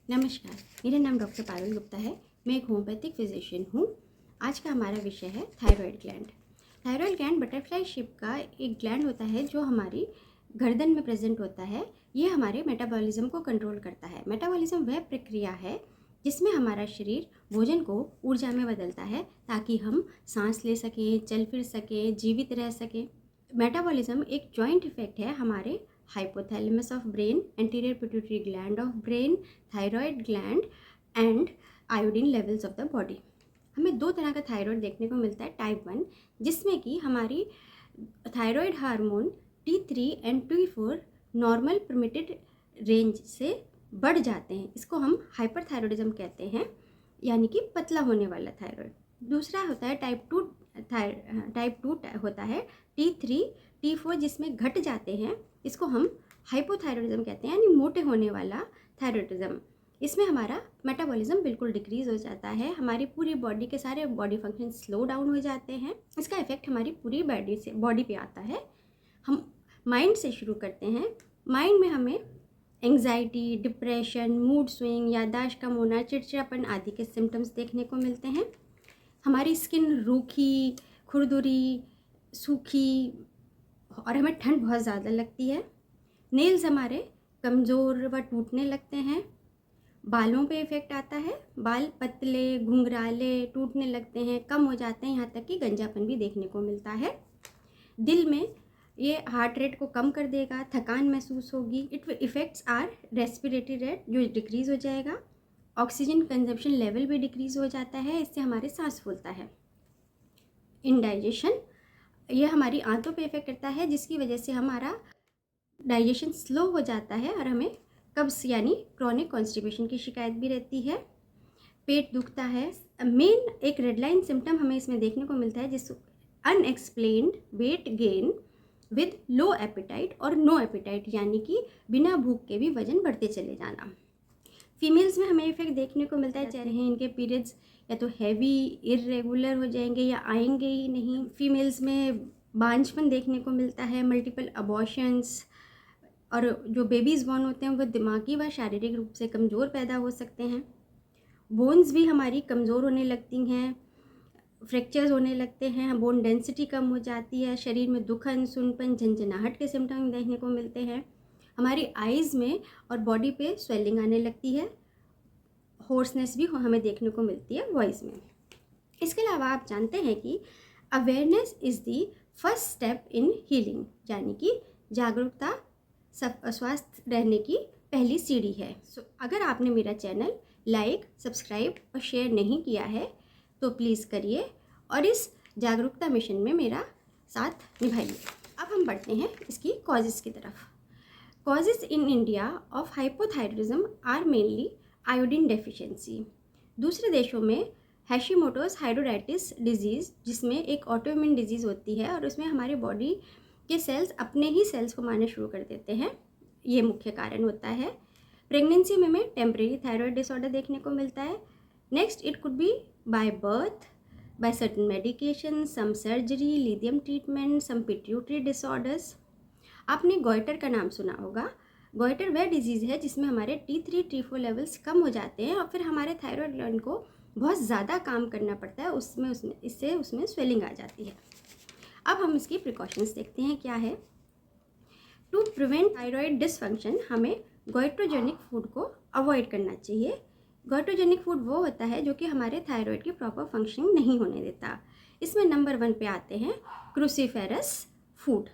नमस्कार, मेरा नाम डॉक्टर पारुल गुप्ता है। मैं एक होम्योपैथिक फिजिशियन हूँ। आज का हमारा विषय है thyroid gland. Thyroid gland butterfly shape का एक ग्लैंड होता है जो हमारी गर्दन में प्रेजेंट होता है। ये हमारे मेटाबॉलिज्म को कंट्रोल करता है। मेटाबॉलिज्म वह प्रक्रिया है जिसमें हमारा शरीर भोजन को ऊर्जा में बदलता है ताकि हम सांस ले सकें, चल फिर सकें, जीवित रह सकें। मेटाबॉलिज्म एक जॉइंट इफेक्ट है हमारे hypothalamus of brain, anterior pituitary gland of brain, thyroid gland and iodine levels of the body. हमें दो तरह का थायराइड देखने को मिलता है। टाइप 1 जिसमें कि हमारी thyroid hormone T3 and T4 normal permitted range से बढ़ जाते हैं। इसको हम हाइपरथायरॉयडिज्म कहते हैं, यानी कि पतला होने वाला थायराइड। दूसरा होता है टाइप 2 होता है T3 T4 जिसमें घट जाते हैं। इसको हम हाइपोथायरॉयडिज्म कहते हैं, यानी मोटे होने वाला थायराइडिज्म। इसमें हमारा मेटाबॉलिज्म बिल्कुल डिक्रीज हो जाता है। हमारी पूरी बॉडी के सारे बॉडी फंक्शन स्लो डाउन हो जाते हैं। इसका इफेक्ट हमारी पूरी बॉडी पे आता है। हम माइंड से शुरू करते हैं। माइंड में हमें एंग्जाइटी, डिप्रेशन, मूड स्विंग, याददाश्त कम होना, चिड़चिड़ापन आदि के सिम्टम्स देखने को मिलते हैं। हमारी स्किन रूखी, खुरदुरी, सूखी और हमें ठंड बहुत ज़्यादा लगती है। नेल्स हमारे कमज़ोर व टूटने लगते हैं। बालों पे इफ़ेक्ट आता है। बाल पतले, घुंघराले, टूटने लगते हैं, कम हो जाते हैं, यहाँ तक कि गंजापन भी देखने को मिलता है। दिल में ये हार्ट रेट को कम कर देगा, थकान महसूस होगी। It effects are respiratory rate जो डिक्रीज़ हो जाएगा। ऑक्सीजन कंजप्शन लेवल भी डिक्रीज़ हो जाता है, इससे हमारे सांस फूलता है। इंडाइजेशन, ये हमारी आंतों पे इफ़ेक्ट करता है जिसकी वजह से हमारा डाइजेशन स्लो हो जाता है और हमें कब्ज़ यानी क्रॉनिक कॉन्स्टिपेशन की शिकायत भी रहती है। पेट दुखता है। मेन एक रेड लाइन सिम्टम हमें इसमें देखने को मिलता है जिस unexplained weight gain with low appetite और नो एपिटाइट, यानी कि बिना भूख के भी वजन बढ़ते चले जाना। फीमेल्स में हमें इफेक्ट देखने को मिलता है, चाहे इनके पीरियड्स या तो हैवी इरेगुलर हो जाएंगे या आएंगे ही नहीं। फीमेल्स में बांझपन देखने को मिलता है, मल्टीपल अबॉर्शंस, और जो बेबीज़ बॉर्न होते हैं वो दिमागी व शारीरिक रूप से कमज़ोर पैदा हो सकते हैं। बोन्स भी हमारी कमज़ोर होने लगती हैं, फ्रैक्चर्स होने लगते हैं, बोन डेंसिटी कम हो जाती है, शरीर में दुखन, सुनपन, झंझनाहट के सिम्टम देखने को मिलते हैं। हमारी आइज़ में और बॉडी पे स्वेलिंग आने लगती है। होर्सनेस भी हमें देखने को मिलती है वॉइस में। इसके अलावा आप जानते हैं कि awareness is the first step in healing, यानी कि जागरूकता स्वस्थ रहने की पहली सीढ़ी है। अगर आपने मेरा चैनल लाइक, सब्सक्राइब और शेयर नहीं किया है तो प्लीज़ करिए और इस जागरूकता मिशन में मेरा साथ निभाइए। अब हम बढ़ते हैं इसकी कॉजेज़ की तरफ। Causes in India of hypothyroidism are mainly iodine deficiency. दूसरे देशों में हैशिमोटोस थायरॉइडाइटिस डिजीज़, जिसमें एक ऑटोइम्यून डिजीज़ होती है और उसमें हमारे बॉडी के सेल्स अपने ही सेल्स को मारना शुरू कर देते हैं, ये मुख्य कारण होता है। प्रेगनेंसी में हमें टेम्परेरी थायराइड डिसऑर्डर देखने को मिलता है। Next, it could be by birth, by certain medication, some surgery, lithium treatment, some pituitary disorders. आपने गॉइटर का नाम सुना होगा। गॉइटर वह डिजीज़ है जिसमें हमारे T3 T4 लेवल्स कम हो जाते हैं और फिर हमारे थायराइड ग्लैंड को बहुत ज़्यादा काम करना पड़ता है, उसमें स्वेलिंग आ जाती है। अब हम इसकी प्रिकॉशंस देखते हैं क्या है। टू प्रिवेंट थायराइड डिसफंक्शन हमें गोइट्रोजेनिक फूड को अवॉइड करना चाहिए। गोइट्रोजेनिक फूड वो होता है जो कि हमारे थायराइड की प्रॉपर फंक्शनिंग नहीं होने देता। इसमें नंबर 1 पे आते हैं क्रूसीफेरस फूड।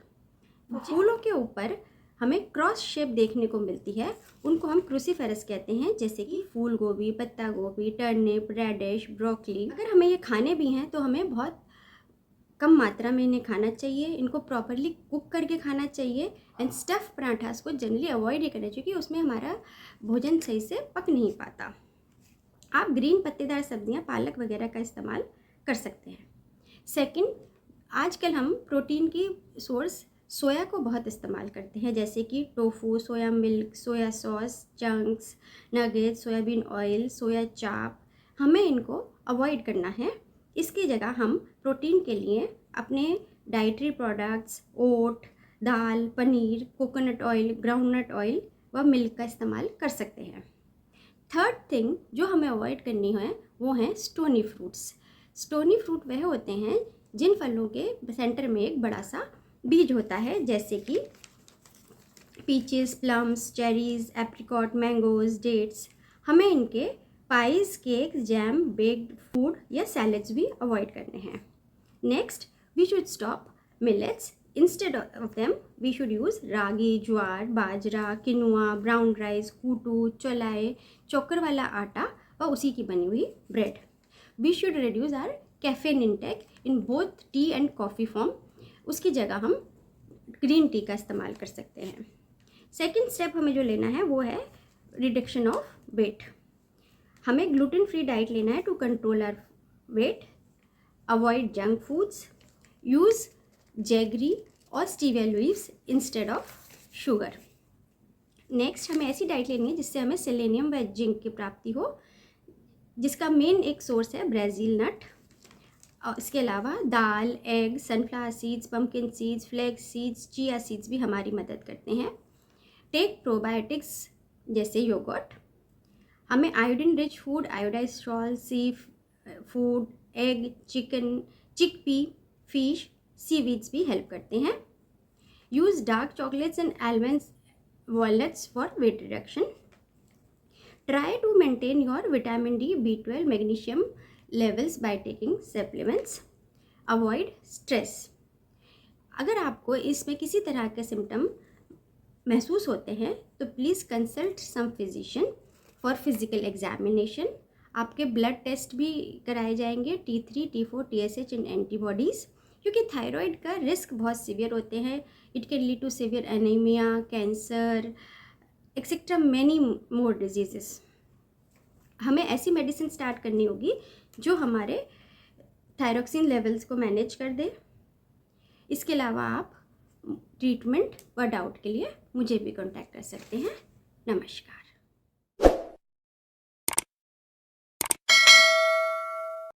फूलों के ऊपर हमें क्रॉस शेप देखने को मिलती है, उनको हम क्रूसीफेरस कहते हैं, जैसे कि फूल गोभी, पत्ता गोभी, टर्निप, रेडिश, ब्रोकली। अगर हमें ये खाने भी हैं तो हमें बहुत कम मात्रा में इन्हें खाना चाहिए। इनको प्रॉपरली कुक करके खाना चाहिए। एंड स्टफ़ पराठास को जनरली अवॉइड ही करना चाहिए क्योंकि उसमें हमारा भोजन सही से पक नहीं पाता। आप ग्रीन पत्तेदार सब्जियां, पालक वगैरह का इस्तेमाल कर सकते हैं। सेकंड, आजकल हम प्रोटीन की सोर्स सोया को बहुत इस्तेमाल करते हैं, जैसे कि tofu, soya milk, soya sauce, chunks, nugget, soybean oil, soya chaap. हमें इनको अवॉइड करना है। इसकी जगह हम प्रोटीन के लिए अपने डाइटरी प्रोडक्ट्स, ओट, दाल, paneer, coconut oil, groundnut oil व मिल्क का इस्तेमाल कर सकते हैं। थर्ड थिंग जो हमें अवॉइड करनी है वो है स्टोनी फ्रूट्स। स्टोनी फ्रूट वह होते हैं जिन फलों के सेंटर में एक बड़ा सा बीज होता है, जैसे कि peaches, plums, cherries, apricot, mangoes, dates. हमें इनके pies, cake, jam, baked food या सैलेड्स भी अवॉइड करने हैं। Next, we should stop millets. Instead of them we should use ragi, jowar, bajra, quinoa, brown rice, kuttu, chaulai, चोकर वाला आटा और उसी की बनी हुई bread. We should reduce our caffeine intake in both tea and coffee form. उसकी जगह हम ग्रीन टी का इस्तेमाल कर सकते हैं। सेकेंड स्टेप हमें जो लेना है वो है रिडक्शन ऑफ वेट। हमें ग्लूटेन फ्री डाइट लेना है to control our weight, avoid junk foods, use jaggery और stevia leaves instead of sugar. Next, हमें ऐसी डाइट लेनी है जिससे हमें सेलेनियम व जिंक की प्राप्ति हो, जिसका मेन एक सोर्स है ब्राज़ील नट। और इसके अलावा दाल, egg, sunflower seeds, pumpkin seeds, flax seeds, chia seeds भी हमारी मदद करते हैं। टेक प्रोबायोटिक्स जैसे योगर्ट। हमें iodine rich food, iodised salt, sea food, egg, chicken, chickpea, fish, seaweeds भी हेल्प करते हैं। Use dark chocolates and almonds, walnuts for weight reduction. Try to maintain your vitamin D, B12, magnesium levels by taking supplements. Avoid stress. अगर आपको इसमें किसी तरह के symptom महसूस होते हैं तो please consult some physician for physical examination. आपके ब्लड टेस्ट भी कराए जाएंगे, T3, T4, TSH and antibodies, क्योंकि थायराइड का रिस्क बहुत सीवियर होते हैं। It can lead to severe anaemia, cancer, etcetera many more diseases. हमें ऐसी मेडिसिन स्टार्ट करनी होगी जो हमारे थायरॉक्सिन लेवल्स को मैनेज कर दे। इसके अलावा आप ट्रीटमेंट व डाउट के लिए मुझे भी कांटेक्ट कर सकते हैं। नमस्कार।